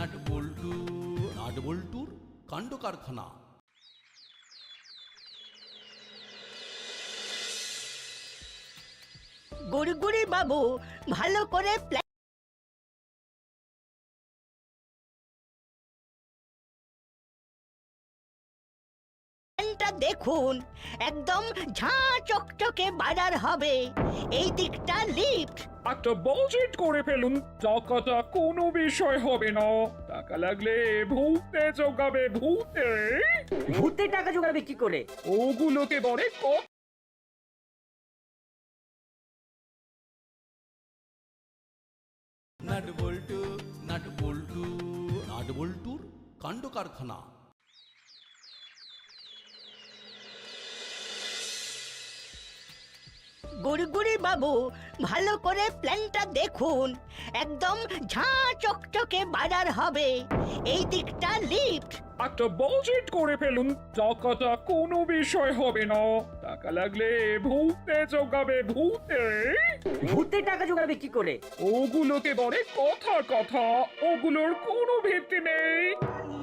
নাটবল্টুর কাণ্ড কারখানা। গুড়গুড়ি বাবু, ভালো করে প্ল্যানটা দেখুন, একদম ঝাঁ চকচকে বাজার হবে। এই দিকটা লিফট। একটা বাজেট করে ফেলুন, টাকাটা কোনো বিষয় হবে না। টাকা লাগলে ভূতে জোগাবে, ভূতে। ভূতে টাকা জোগাবে কি করে? ওগুলোকে বলে নাটবল্টুর কাণ্ড কারখানা। গুড়গুড়ি বাবু, ভালো করে প্ল্যানটা দেখুন, একদম ঝাঁ চকচকে বাজার হবে। এই দিকটা লিফট। একটা বাজেট করে ফেলুন, টাকাটা কোনো বিষয় হবে না। টাকা লাগলে ভূতে জোগাবে, ভূতে। ভূতে টাকা জোগাবে কি করে? ওগুলোকে বলে কথা। ওগুলোর কোনো ভিত্তি নেই।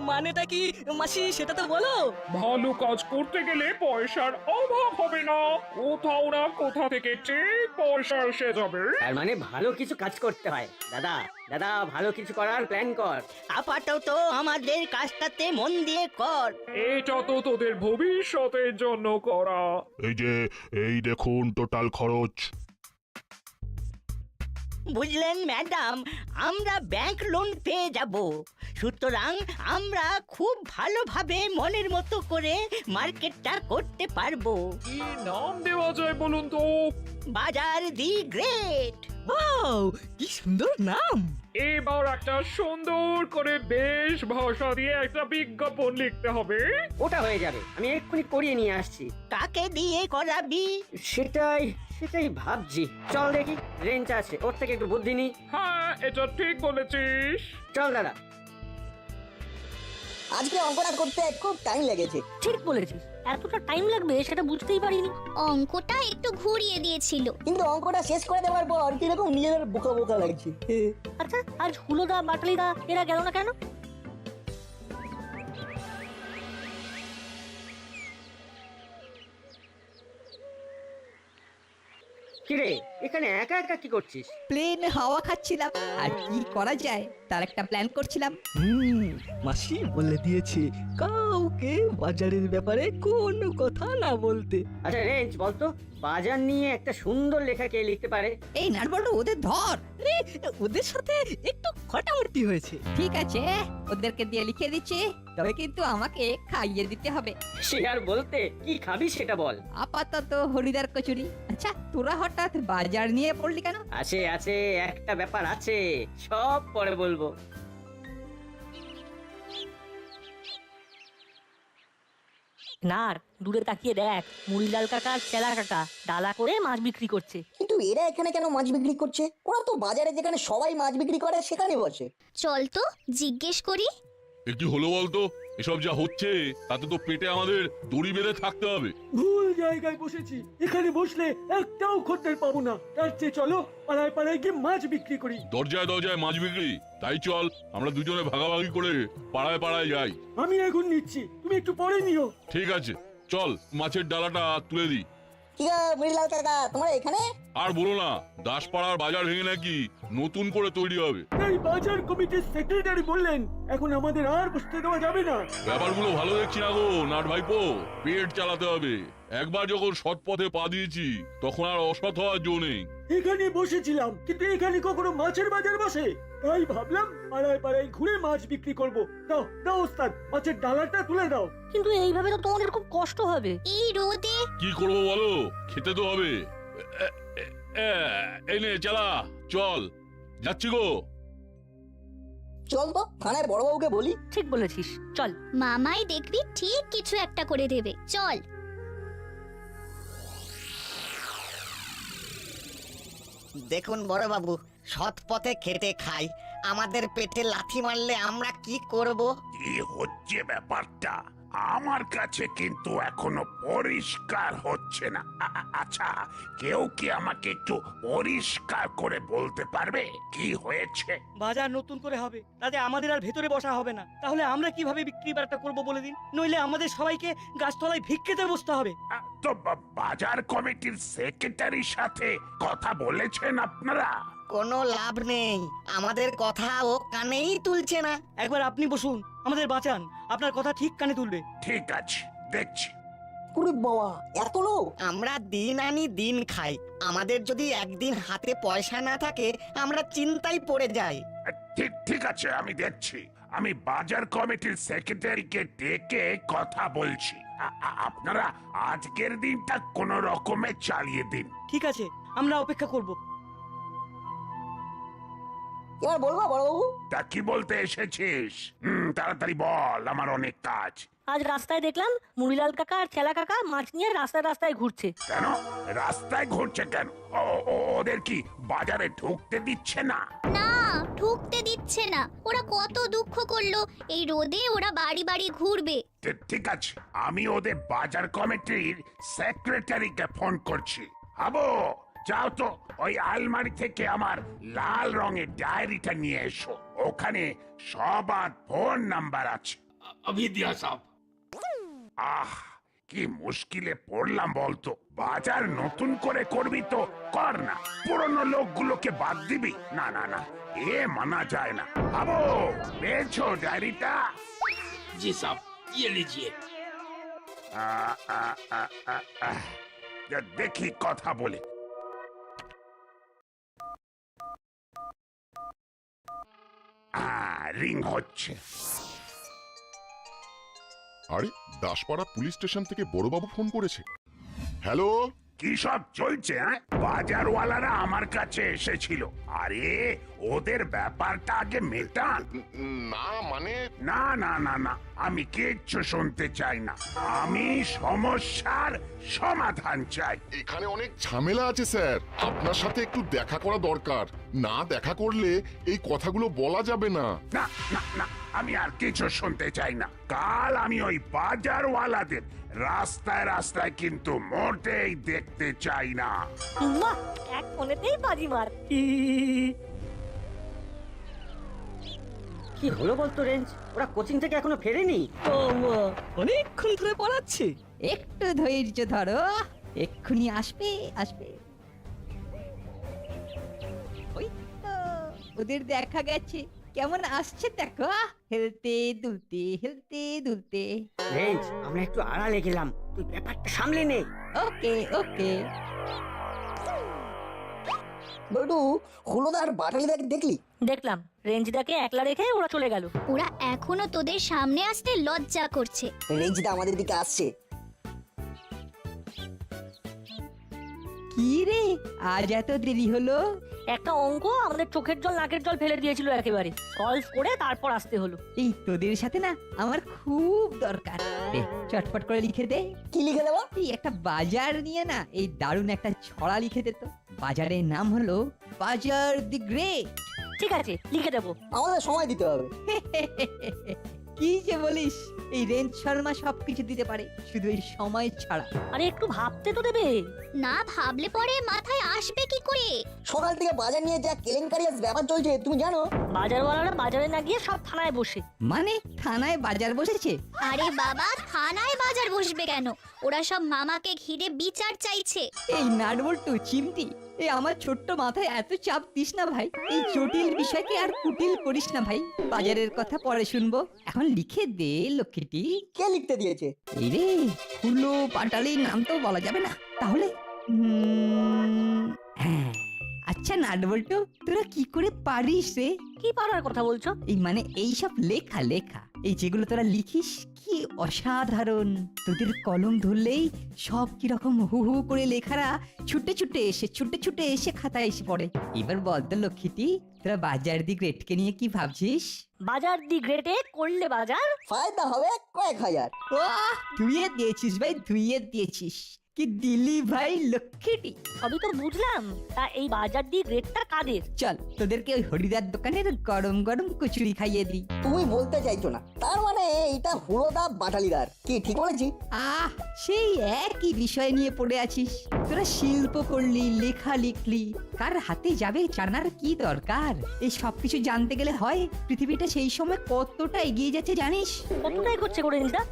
মানেটা কি মাসি, সেটা তো বলো। ভালো কাজ করতে গেলে পয়সার অভাব হবে না। কোথাও না কোথা থেকে ঠিক পয়সা এসে যাবে। তার মানে ভালো কিছু কাজ করতে হয়। দাদা দাদা, ভালো কিছু করার প্ল্যান কর। আপাতত আমাদের কাজটাতে মন দিয়ে কর। এটা তো তোদের ভবিষ্যতের জন্য করা। এই দেখুন টোটাল খরচ। বুঝলেন ম্যাডাম, আমরা ব্যাংক লোন পেয়ে যাব, সুতরাং আমরা খুব ভালোভাবে মনের মতো করে মার্কেটটা করতে পারবো। কি নাম দেওয়া যায় বলুন তো? বাজার দি গ্রেট। ওয়াও, কি সুন্দর নাম। এবার একটা সুন্দর করে বেশ ভাষা দিয়ে একটা বিজ্ঞাপন লিখতে হবে। ওটা হয়ে যাবে, আমি এক্ষুনি করিয়ে নিয়ে আসছি। কাকে দিয়ে করাবি? সেটাই ভাবছি। চল দেখি, রেঞ্জ আছে, ওর থেকে একটু বুদ্ধি নি। হ্যাঁ, এটা ঠিক বলেছিস। চল দাদা। আজকে অঙ্কটা করতে খুব টাইম লেগেছে। ঠিক বলেছিস, এতটা টাইম লাগবে সেটা বুঝতেই পারিনি। অঙ্কটা একটু ঘুরিয়ে দিয়েছিল। কিন্তু অঙ্কটা শেষ করে দেওয়ার পর কিরকম নিজেদের বোকা বোকা লাগছে। আচ্ছা, আজ হুলোদা বাটালিদা এরা গেল না কেন? কিরে, এখানে একা একা কি করছিস? প্লেন হাওয়া খাচ্ছিলাম, আর কি করা যায় তার একটা প্ল্যান করছিলাম। মাসি বলে দিয়েছে কাউকে বাজারের ব্যাপারে কোনো কথা না বলতে। আচ্ছা রেঞ্জ, বলতো বাজার নিয়ে একটা সুন্দর লেখা কে লিখতে পারে? এই নাটবল্টু, ওদের ধর। আরে, ওদের সাথে একটু খটামটি হয়েছে। ঠিক আছে, ওদেরকে দিয়ে লিখে দিচ্ছি, তবে কিন্তু আমাকে খাইয়ে দিতে হবে। সে আর বলতে, কি খাবি সেটা বল। আপাতত হরিদার কচুরি। আচ্ছা, তোরা হঠাৎ বাজার নিয়ে পড়লি কেন? আছে একটা ব্যাপার আছে, সব পরে বলবো। নার, দূরে তাকিয়ে দেখ, মুড়িলাল কাকা আর চেলা কাকা ডালা করে মাছ বিক্রি করছে। কিন্তু এরা এখানে কেন মাছ বিক্রি করছে? ওরা তো বাজারে যেখানে সবাই মাছ বিক্রি করে সেখানে বসে। চল তো জিজ্ঞেস করি। কি হলো বলতো? এসব যা হচ্ছে তাতে তো পেটে আমাদের দড়ি বেঁধে থাকতে হবে। ভুল জায়গায় বসেছি, এখানে বসলে একটাও খদ্দের পাবো না। তার চেয়ে চলো পাড়ায় পাড়ায় গিয়ে মাছ বিক্রি করি। দরজায় মাছ বিক্রি? তাই চল, আমরা দুজনে ভাগাভাগি করে পাড়ায় পাড়ায় যাই। আমি এখন নিচ্ছি, তুমি একটু পরে নিও। ঠিক আছে, চল মাছের ডালাটা তুলে দিই। কি গো মৃণাল কাকা, তোমরা এখানে? আর বলো না, দাসপাড়ার বাজার ভেঙে নাকি নতুন করে তৈরি হবে। এই বাজার কমিটির সেক্রেটারি বললেন এখন আমাদের আর বসতে দেওয়া যাবে না। ব্যাপারগুলো ভালো দেখছি না গো নাট ভাইপো, পেট চালাতে হবে। একবার যখন সৎ পথে পা দিয়েছি তখন আর অসৎ হওয়ার জো নেই। এখানে বসেছিলাম, কিন্তু এখানে কখনো মাছের বাজার বসে? তাই ভাবলাম পাড়ায় পাড়ায় ঘুরে মাছ বিক্রি করব। দাও দাও ওস্তাদ, মাছের ডালাটা তুলে দাও। কিন্তু এইভাবে তো তোমাদের খুব কষ্ট হবে। এই রোদে কি করবো বলো, খেতে তো হবে। এই নে চালা, চল যাচ্ছি গো। চল তো থানায় বড়বাবুকে বলি। ঠিক বলেছিস, চল। মামাই দেখবি ঠিক কিছু একটা করে দেবে, চল। দেখুন বড়বাবু, সৎ পথে খেটে খাই, আমাদের পেটে লাথি মারলে আমরা কি করব? কি হচ্ছে ব্যাপারটা? আমার কাছে কিন্তু এখনো পরিষ্কার হচ্ছে না। আচ্ছা, কেউ কি আমাকে একটু পরিষ্কার করে বলতে পারবে কি হয়েছে? বাজার নতুন করে হবে, তাতে আমাদের আর ভেতরে বসা হবে না। তাহলে আমরা কিভাবে বিক্রি বাট্টা করবো বলে দিন, নইলে আমাদের সবাইকে গাছতলায় ভিক্ষেতে বসতে হবে। তো বাজার কমিটির সেক্রেটারির সাথে কথা বলেছেন আপনারা? কোনো লাভ নেই, আমাদের কথা ও কানেই তুলছে না। একবার আপনি বসুন, আমাদের বাঁচান, আপনার কথা ঠিক কানে তুলবে। ঠিক আছে, দেখছি। ওরে বাবা, এত লোক! আমরা দিন আনি দিন খাই, আমাদের যদি একদিন হাতে পয়সা না থাকে আমরা চিন্তায় পড়ে যাই। ঠিক আছে, আমি দেখছি। আমি বাজার কমিটির সেক্রেটারিকে ডেকে কথা বলছি। আপনারা আজকের দিনটা কোন রকমে চালিয়ে দিন। ঠিক আছে, আমরা অপেক্ষা করব। এবার বলবো বড়বাবু? তা কি বলতে এসেছিস? তাড়াতাড়ি বল, আমার অনেক কাজ। আজ রাস্তায় দেখলাম মুড়িলাল কাকা আর চেলা কাকা মাছ নিয়ে রাস্তায় রাস্তায় ঘুরছে। কেন রাস্তায় ঘুরছে কেন? ওদের কি বাজারে ঢুকতে দিচ্ছে না? না, ঢুকতে দিচ্ছে না। ওরা কত দুঃখ করলো, এই রোদে ওরা বাড়ি বাড়ি ঘুরবে। ঠিক আছে, আমি ওদের বাজার কমিটির সেক্রেটারিকে ফোন করছি। আবো, যাও তো ওই আলমারি থেকে আমার লাল রঙের ডায়েরিটা নিয়ে এসো। ওখানে সবার ফোন নাম্বার আছে। আহ, কি মুশকিলে পড়লাম বলতো। বাজার নতুন করে করবি তো কর না, পুরনো লোকগুলোকে বাদ দিবি? না না না, এ মানা যায় না। আবো, পেয়েছো ডায়েরিটা? জি সাব, ये लीजिए। দেখি কথা বলে। রিং হচ্ছে। আরে, দাসপাড়া পুলিশ স্টেশন থেকে বড়বাবু ফোন করেছে। হ্যালো, কি সব চলছে? বাজারওয়ালারা আমার কাছে এসেছিল। আরে, ওদের ব্যাপারটা আগে মেটান। না মানে? না না না না, আমি কিচ্ছু শুনতে চাই না। আমি সমস্যার সমাধান চাই। এখানে অনেক ঝামেলা আছে স্যার, আপনার সাথে একটু দেখা করা দরকার। না দেখা করলে এই কথাগুলো বলা যাবে না। না না না, আমি আর কিছু শুনতে চাই না। কাল আমি ওই বাজারওয়ালাদের রাস্তায় রাস্তায় কিন্তু মোটেই দেখতে চাই না। বাহ, এক ফোনেতেই বাজি মার। কি হলো বলতো রেঞ্জ? ওরা কোচিং থেকে এখনো ফেরেনি? অনেকক্ষণ ধরে পড়াচ্ছে। একটু ধৈর্য ধরো, এক্ষুনি আসবে আসবে। ওই তো ওদের দেখা গেছে, কেমন আসছে দেখো, হেলতে দুলতে। রেঞ্জ, আমরা একটু আড়ালে গেলাম, তুই ব্যাপারটা সামলে নে। ওকে ওকে। বল্টু, হলুদার বাটালিদাকে দেখলি? দেখলাম, রেঞ্জদাকে একলা রেখে ওরা চলে গেল। ওরা এখনো তোদের সামনে আসতে লজ্জা করছে। রেঞ্জটা আমাদের দিকে আসছে। কি রে, আজ এত দেরি হলো? একটা অঙ্ক আমাদের চোখের জল নাকের জল ফেলে দিয়েছিল একেবারে, সলভ করে তারপর আসতে হলো। এই তোদের সাথে না আমার খুব দরকার। দে, চটপট করে লিখে দে। কি লিখে দেবো? এই একটা বাজার নিয়ে না এই দারুণ একটা ছড়া লিখে দে তো। বাজারের নাম হলো বাজার দি গ্রেট। ঠিক আছে, লিখে দেবো। আমাদের সময় দিতে হবে। কি যে বলিস, এই রেঞ্জ শর্মা সবকিছু দিতে পারে, শুধু এই সময় ছাড়া। আরে একটু ভাবতে তো দেবে। না ভাবলে পরে মাথায় আসবে কি করে? সকাল থেকে বাজার নিয়ে যা কেলেঙ্কারিয়াস ব্যাপার চলছে তুমি জানো? বাজারওয়ালারা বাজারে না গিয়ে সব থানায় বসে। মানে থানায় বাজার বসেছে? আরে বাবা, থানায় বাজার বসবে কেন? ওরা সব মামাকে ঘিরে বিচার চাইছে। এই নাটবল্টু চিমটি, এই আমার ছোট্ট মাথায় এত চাপ দিস না ভাই। এই জটিল বিষয়কে আর কুটিল করিস না ভাই। বাজারের কথা পরে শুনবো, এখন লিখে দে লক্ষ্মীটি। কে লিখতে দিয়েছে? এই রে, হুলো পাটালির নাম তো বলা যাবে না তাহলে। হ্যাঁ, আচ্ছা নাটবল্টু, তোরা কি করে পারিস রে? কি পারার কথা বলছো? এই মানে এইসব লেখা এই যেগুলো তোরা লিখিস, কি অসাধারণ। তোদের কলম ধরলেই সব কিরকম হু হু করে লেখারা ছুটে ছুটে এসে খাতায় এসে পড়ে। এবার বল তো লক্ষ্মীটি, তোরা বাজার দি গ্রেটকে নিয়ে কি ভাবছিস? বাজার দি গ্রেটে করলে বাজার ফায়দা হবে কয়েক হাজার। ধুইয়ে দিয়েছিস ভাই, ধুইয়ে দিয়েছিস। কি দিলি ভাই লক্ষ্মীটি। সবই তো বুঝলাম, তা এই বাজার দিয়ে গ্রেডটা কাদের? চল তোদেরকে ওই হরিদার দোকানের গরম গরম কচুরি খাইয়ে দিই। তুমি বলতে চাইছো না তার মানে এটা হুড়োদা বাটালিদার, কি ঠিক বলেছি? আহ, সেই একই বিষয় নিয়ে পড়ে আছিস তোরা। শিল্প করলি, লেখা লিখলি, কার হাতে যাবে জানার কি দরকার? এই সবকিছু জানতে গেলে হয় পৃথিবীটা সেই সময় কতটা এগিয়ে যাচ্ছে জানিস? কতটাই করছে করে নিটা?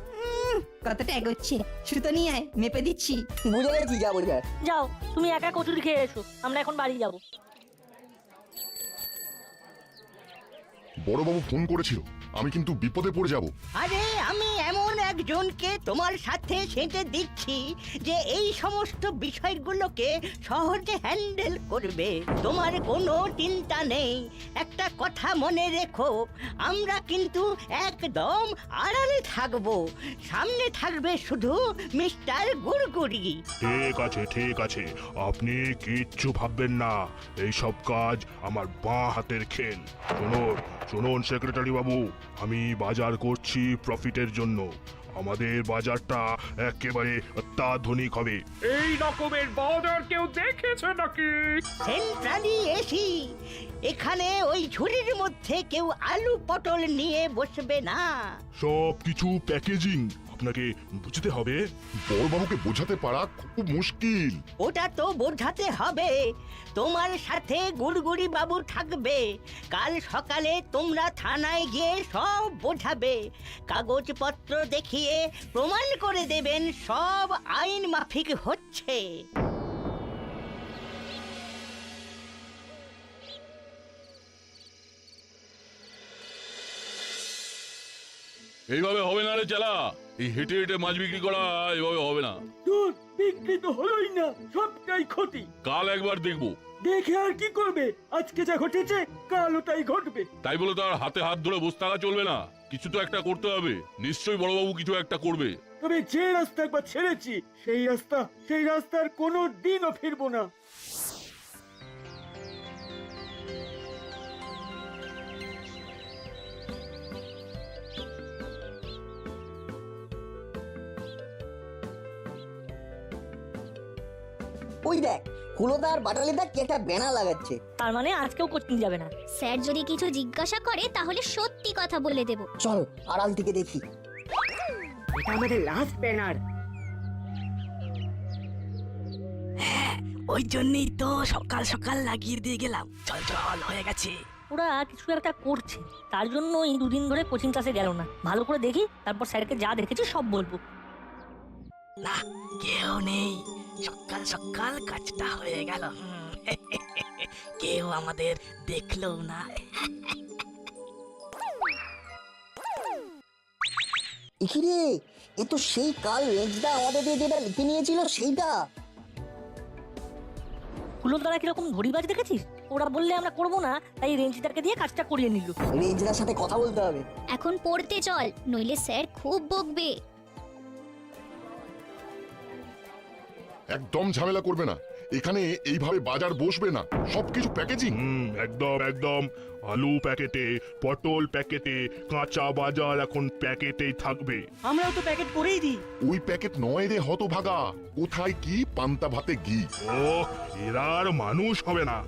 কতটা এগোচ্ছে সুতো নিয়ে আয়, মেপে দিচ্ছি। বুঝে গেছি যা বলবে। যাও তুমি একা কচুরি খেয়ে এসো, আমরা এখন বাড়ি যাব। বড়বাবু ফোন করেছিল, আমি কিন্তু বিপদে পড়ে যাব। আরে আমি এমন একজনকে তোমার সাথে সেটে দিচ্ছি যে এই সমস্ত বিষয়গুলোকে সহজে হ্যান্ডেল করবে। তোমার কোনো চিন্তা নেই। একটা কথা মনে রেখো, আমরা কিন্তু একদম আড়ালে থাকবো। সামনে থাকবে শুধু মিস্টার গুড়গুড়ি। ঠিক আছে, আপনি কিচ্ছু ভাববেন না, এই সব কাজ আমার বাঁ হাতের খেল। শুনুন সেক্রেটারি বাবু, আমি বাজার করছি প্রফিটের জন্য। আমাদের বাজারটা একেবারে অত্যাধুনিক হবে। এই রকমের বাজার কেউ দেখেছে নাকি? সেন্ট্রালি এসি, এখানে ওই ঝুড়ির মধ্যে কেউ আলু পটল নিয়ে বসবে না। সব কিছু প্যাকেজিং আপনাকে বুঝতে হবে। বড়বাবুকে বোঝাতে পারা খুব মুশকিল। ওটা তো বোঝাতে হবে। তোমার সাথে গুড়গুড়ি বাবু থাকবে। কাল সকালে তোমরা থানায় গিয়ে সব বোঝাবে, কাগজপত্র দেখিয়ে প্রমাণ করে দেবেন সব আইন মাফিক হচ্ছে। এইভাবে হবে না রে চালা, এই হেঁটে হেঁটে মাছ বিক্রি করা এভাবে হবে না। দূর, বিক্রি তো হলোই না, সবটাই ক্ষতি। কাল একবার দেখবো। দেখে আর কি করবে? আজকে যা ঘটেছে কাল ওটাই ঘটবে। তাই বলে তো আর হাতে হাত ধরে বসে থাকা চলবে না, কিছু তো একটা করতে হবে। নিশ্চয়ই বড়বাবু কিছু একটা করবে। তবে যে রাস্তা একবার ছেড়েছি সেই রাস্তার কোনো দিনও ফিরবো না। ওই দেখ, হুড়োদা আর বাটালিদা কি একটা ব্যানার লাগাচ্ছে। তার মানে আজকেও কোচিং যাবে না? স্যার যদি কিছু জিজ্ঞাসা করে তাহলে সত্যি কথা বলে দেব। চল আড়াল থেকে দেখি। এটা আমাদের লাস্ট ব্যানার। ওই জন্যই তো সকাল সকাল লাগিয়ে দিয়ে গেলাম। চল চল, হয়ে গেছে। ওরা কিছু একটা করছে, তার জন্য এই দুদিন ধরে কোচিং ক্লাসে গেল না। ভালো করে দেখি, তারপর স্যারকে যা দেখেছি সব বলবো। না, কেউ নেই। সকাল সকাল কাজটা হয়ে গেল। কেউ আমাদের দেখলো না। ইখিরে, এ তো সেই কাল রেঞ্জদা আমাদের দিয়ে যেটা লিখে নিয়েছিল সেইটা। কুলোদারা কিরকম ধরিবাজ দেখেছিস? ওরা বললে আমরা করবো না, তাই রেঞ্জিদারকে দিয়ে কাজটা করিয়ে নিল। রেঞ্জদার সাথে কথা বলতে হবে। এখন পড়তে চল, নইলে স্যার খুব বকবে। একদম ঝামেলা করবে না, এখানে এইভাবে বাজার বসবে না, সবকিছু প্যাকেজিং। একদম আলু প্যাকেটে, পটল প্যাকেটে, কাঁচা বাজার এখন প্যাকেটেই থাকবে। আমরাও তো প্যাকেট করেই দিই। ওই প্যাকেট নয় রে হতভাগা, কোথায় কি পান্তা ভাতে ঘি। ও, এরা আর মানুষ হবে না।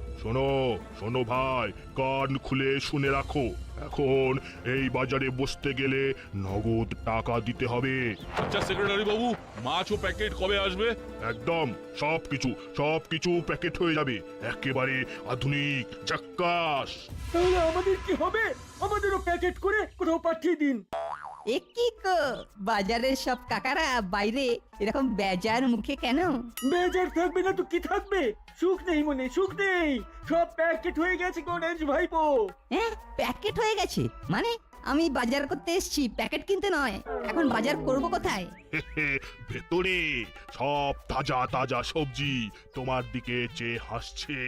শোনো ভাই, কান খুলে শুনে রাখো। এখন এই বাজারে বসতে গেলে নগদ টাকা দিতে হবে। আচ্ছা সেক্রেটারি বাবু, মাছ ও প্যাকেট কবে আসবে? একদম সবকিছু প্যাকেট হয়ে যাবে, একেবারে আধুনিক ঝাক্কাস। তাহলে আমাদের কি হবে? আমাদেরও প্যাকেট করে কোথাও পাঠিয়ে দিন। একই কো, বাজারের সব কাকারা বাইরে এরকম বেজার মুখে কেন? বেজার থাকবে না তো কি থাকবে? সুখ নেই মনে, সুখ নেই। সব প্যাকেট হয়ে গেছে গণেশ ভাইপো। হ্যাঁ, প্যাকেট হয়ে গেছে মানে? আমি বাজার করতে এসেছি, প্যাকেট কিনতে নয়। এখন বাজার করব কোথায়? ভেতরে সব তাজা তাজা সবজি তোমার দিকে চেয়ে হাসছে।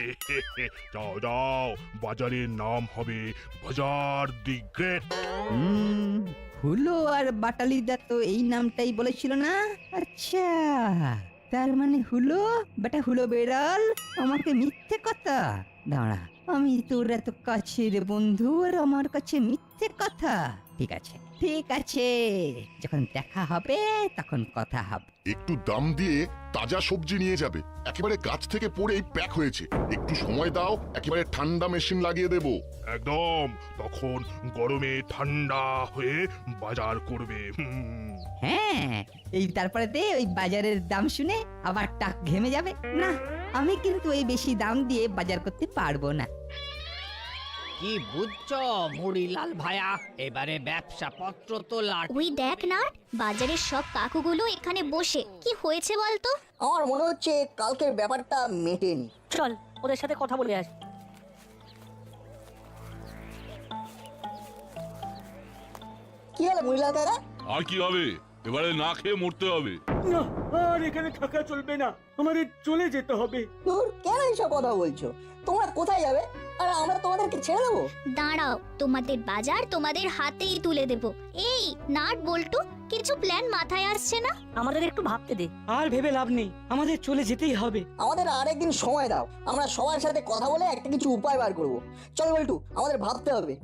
যাও, বাজারের নাম হবে বাজার দি গ্রেট। হুলো আর বাটালিদা তো এই নামটাই বলেছিল না? আচ্ছা, তার মানে হুলো বেটা হুলো বেড়াল আমাকে মিথ্যে কথা। দাঁড়া, আমি তোর এত কাছের বন্ধু আর আমার কাছে মিথ্যে কথা? ঠিক আছে ঠিক আছে, যখন দেখা হবে তখন কথা হবে। একটু দাম দিয়ে তাজা সবজি নিয়ে যাবে, একেবারে গাছ থেকে পড়েই প্যাক হয়েছে। একটু সময় দাও, একেবারে ঠান্ডা মেশিন লাগিয়ে দেবো। একদম, তখন গরমে ঠান্ডা হয়ে বাজার করবে। হ্যাঁ, এই তারপরে ওই বাজারের দাম শুনে আবার টাক ঘেমে যাবে। না, আমি কিন্তু এই বেশি দাম দিয়ে বাজার করতে পারবো না। কি বুঝছো মুড়িলাল ভায়া, এবারে ব্যবসা পত্র তো ওই দেখ না, বাজারের সব কাকুগুলো এখানে বসে। কি হয়েছে বলতো? আমার মনে হচ্ছে কালকের ব্যাপারটা মেটেনি। চল ওদের সাথে কথা বলে আসি। কি হলো মুড়িলাল দাদা? আর কি হবে, এবারে না খেয়ে মরতে হবে। না, আর এখানে থাকা চলবে না, আমাদের চলে যেতে হবে। দূর, কেন এইসব কথা বলছো? তোমরা কোথায় যাবে? আর আমরা তোমাদেরকে ছেড়ে দেবো? দাঁড়াও, তোমাদের বাজার তোমাদের হাতেই তুলে দেব। এই নাট বল্টু, কিছু প্ল্যান মাথায় আসছে না? আমাদের একটু ভাবতে দে। আর ভেবে লাভ নেই, আমাদের চলে যেতেই হবে। আমাদের আরেকদিন সময় দাও, আমরা সবার সাথে কথা বলে একটা কিছু উপায় বার করবো। চল বল্টু, আমাদের ভাবতে হবে।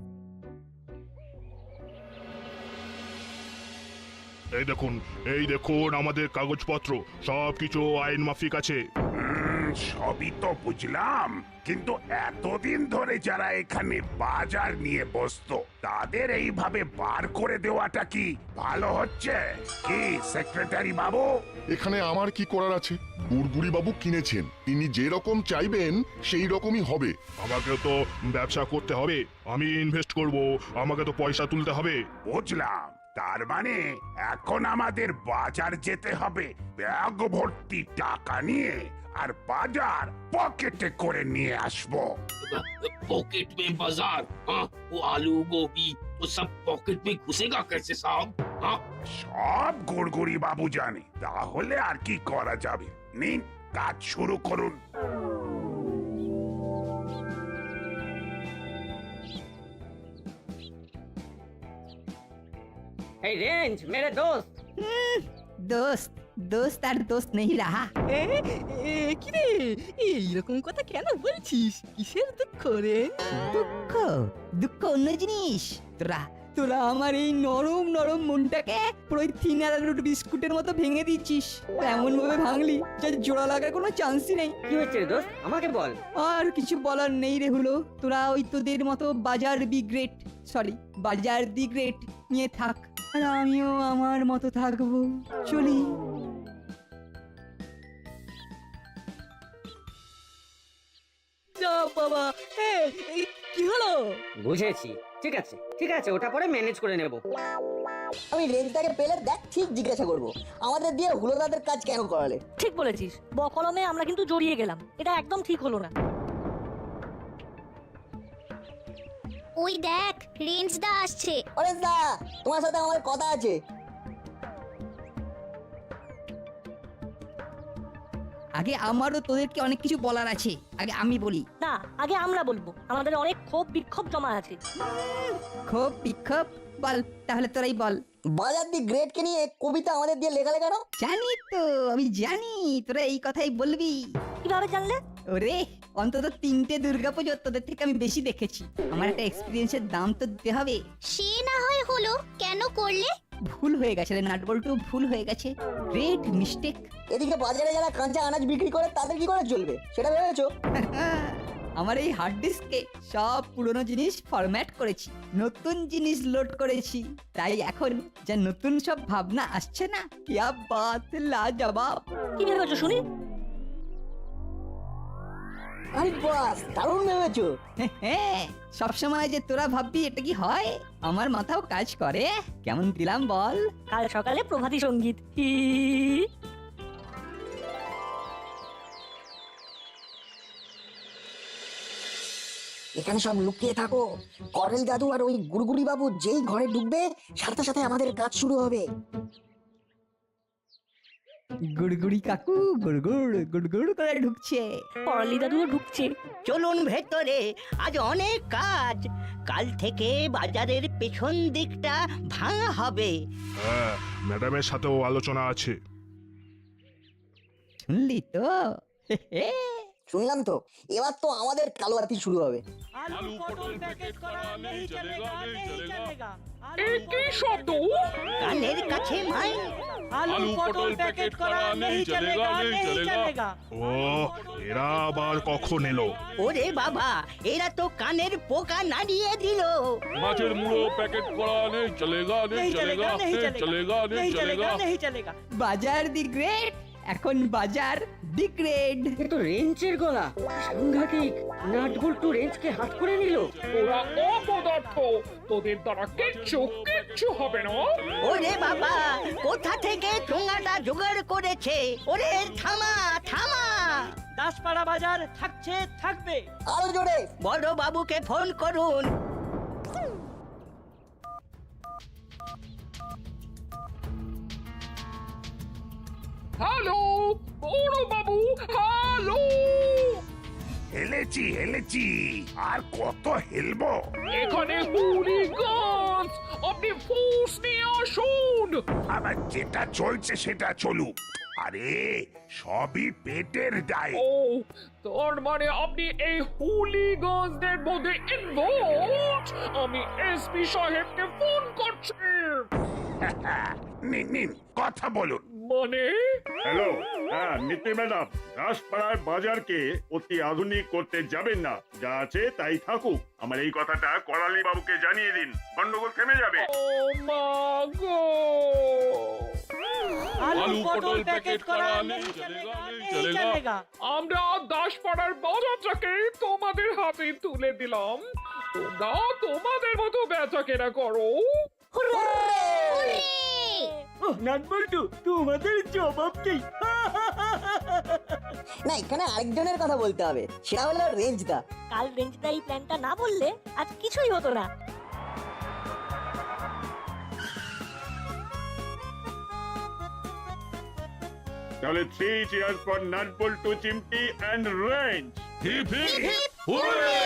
এই দেখুন আমাদের কাগজপত্র, সবকিছু আইন মাফিক আছে। সবই তো বুঝলাম, কিন্তু এতদিন ধরে যারা এখানে বাজার নিয়ে বসতো তাদের এইভাবে বার করে দেওয়াটা কি ভালো হচ্ছে? কি সেক্রেটারি বাবু? এখানে আমার কি করার আছে? গুড়গুড়ি বাবু কিনেছেন, তিনি যে রকম চাইবেন সেই রকমই হবে। আমাকেও তো ব্যবসা করতে হবে, আমি ইনভেস্ট করব, আমাকে তো পয়সা তুলতে হবে। বুঝলাম, তার মানে এখন আমাদের বাজার যেতে হবে ব্যাগ ভর্তি টাকা নিয়ে, আর বাজার পকেটে করে নিয়ে আসবো। पॉकेट में बाजार? हाँ, वो आलू गोभी तो सब पॉकेट में घुसेगा कैसे साहब? हाँ, সব গুড়গুড়ি বাবু জানে, তাহলে আর কি করা যাবে? নিন, কাজ শুরু করুন। এই রেঞ্জ মেরে দোস্ত। दोस्त दोस्त আর দোস্ত নেই রাহা। কি রে, এইরকম কথা কেন বলছিস? কিসের দুঃখ রে? দুঃখ? দুঃখ অন্য জিনিস। তোরা তোরা আমার এই নরম নরম মনটাকে পুরো থিনার রুট বিস্কুটের মতো ভেঙে দিচ্ছিস। এমন ভাবে ভাঙলি যে জোড়া লাগার কোনো চান্সই নেই। কি হচ্ছে রে দোস্ত, আমাকে বল। আর কিছু বলার নেই রে হলো, তোরা ওই তোদের মতো বাজার বি গ্রেট, সরি বাজার দি গ্রেট নিয়ে থাক, আর আমিও আমার মতো থাকবো। চলি। যা বাবা, কি হলো? বুঝেছি, ঠিক আছে ঠিক আছে, ওটা পরে ম্যানেজ করে নেব। আমি রেঞ্জটাকে পেলে দেখ ঠিক জিজ্ঞাসা করবো, আমাদের দিয়ে হুলোদাদের কাজ কেন করালে? ঠিক বলেছিস, বকলমে আমরা কিন্তু জড়িয়ে গেলাম, এটা একদম ঠিক হলো না। ওই দেখ, রেঞ্জদা আসছে। অরেঞ্জদা, তোমার সাথে আমার কথা আছে। আগে আমারও তোদেরকে অনেক কিছু বলার আছে, আগে আমি বলি। না, আগে আমরা বলবো, আমাদের অনেক ক্ষোভ বিক্ষোভ জমা আছে। ক্ষোভ বিক্ষোভ? বল তাহলে, তোরাই বল। বাজার দি গ্রেটকে নিয়ে কবিতা আমাদের দিয়ে লেখালে কেন? জানি তো, আমি জানি তোরা এই কথাই বলবি। কিভাবে জানলে? ওরে, অন্তত 3টে দুর্গাপুজো তোদের থেকে আমি বেশি দেখেছি, আমার একটা এক্সপিরিয়েন্সের দাম তো দিতে হবে। সে না হয় হলো, কেন করলে? ভুল হয়ে গেছে রে নাটবল্টু, ভুল হয়ে গেছে, গ্রেট মিস্টেক। এদিকে বাজারে যারা কাঁচা আনাজ বিক্রি করে তাদের কি করে চলবে সেটা ভেবেছো? আমার এই হার্ড ডিস্কে সব পুরনো জিনিস ফরম্যাট করেছি, নতুন জিনিস লোড করেছি, তাই এখন যা নতুন সব ভাবনা আসছে না, ইয়া বাত লাজবাব। কি ভেবেছো শুনি? আরে বাস, দারুণ ভেবেছো। হ্যাঁ, সবসময় যে তোরা ভাববি এটা কি হয়, আমার মাথাও কাজ করে। কেমন দিলাম বল? কাল সকালে প্রভাতী সঙ্গীত। হি। এখানে সব লুকিয়ে থাকো, করেল দাদু আর ওই গুড়গুড়ি বাবু যেই ঘরে ঢুকবে সাথে সাথে আমাদের কাজ শুরু হবে। গুড়গুড়ি কাকু গুড়গুড় গুড়গুড় করে ঢুকছে, পড়ালি দাদুও ঢুকছে। চলুন ভেতরে, আজ অনেক কাজ। কাল থেকে বাজারের পেছন দিকটা ভাঙা হবে। হ্যাঁ, ম্যাডামের সাথেও আলোচনা আছে। শুনলি তো? শুনলাম তো, এবার তো আমাদের কালোয়াতি শুরু হবে। আলু পটল প্যাকেট করা নেই চলেগা নেই চলেগা একই শব্দ। কানের কাছে মাই আলু পটল প্যাকেট করা নেই চলেগা নেই চলেগা ও এরা আবার কখন এলো? ওরে বাবা, এরা তো কানের পোকা নাড়িয়ে দিল। মাছের মুড়ো প্যাকেট করা নেই চলেগা নেই চলেগা নেই চলেগা নেই চলেগা বাজার দি গ্রেট, এখন বাজার দি গ্রেড। এ তো রেঞ্চের গলা, সাংঘাতিক। নাট বল্টু রেঞ্চকে হাত করে নিল। ওরা অপদার্থ, তোদের দ্বারা কিচ্ছু হবে না। ওরে বাবা, কোথা থেকে ঠোঙাটা জোগাড় করেছে? ওরে থামা থামা। দাসপাড়া বাজার থাকছে, থাকবে। আরো জোরে। বড় বাবুকে ফোন করুন। হ্যালো বড় বাবু, হ্যালো। হেলেছি আর কত হেলবো? এখানে হুলিগানস, আপনি ফোর্স নিয়ে আসুন। আবার যেটা চলছে সেটা চলুক। আরে সবই পেটের দায়। ও, তার মানে আপনি এই হুলিগানসদের মধ্যে ইনভলভড? আমি এসপি সাহেবকে ফোন করছি। নিন কথা বলুন। মানে? হ্যালো, হ্যাঁ নীতি ম্যাডাম, দাসপাড়ার বাজারকে অতি আধুনিক করতে যাবেন না, যা আছে তাই থাকুক। আমার এই কথাটা করালি বাবুকে জানিয়ে দিন, গন্ডগোল থেমে যাবে। ও মা গো! আলু পটল প্যাকেট করা নেই চলেগা নেই চলেগা আমরা দাসপাড়ার বাজারটাকে তোমাদের হাতে তুলে দিলাম। তোমরা তোমাদের মতো বেচা কেনা করো। নাট বল্টু, তোমাদের জবাব নেই। না, এখানে আরেকজনের কথা বলতে হবে, সেটা হলো রেঞ্জদা। কাল রেঞ্জটা এই প্ল্যানটা না বললে আজ কিছুই হতো না। তাহলে 3 cheers for Nut Boltu, Chimti and Range. Hip hip hurray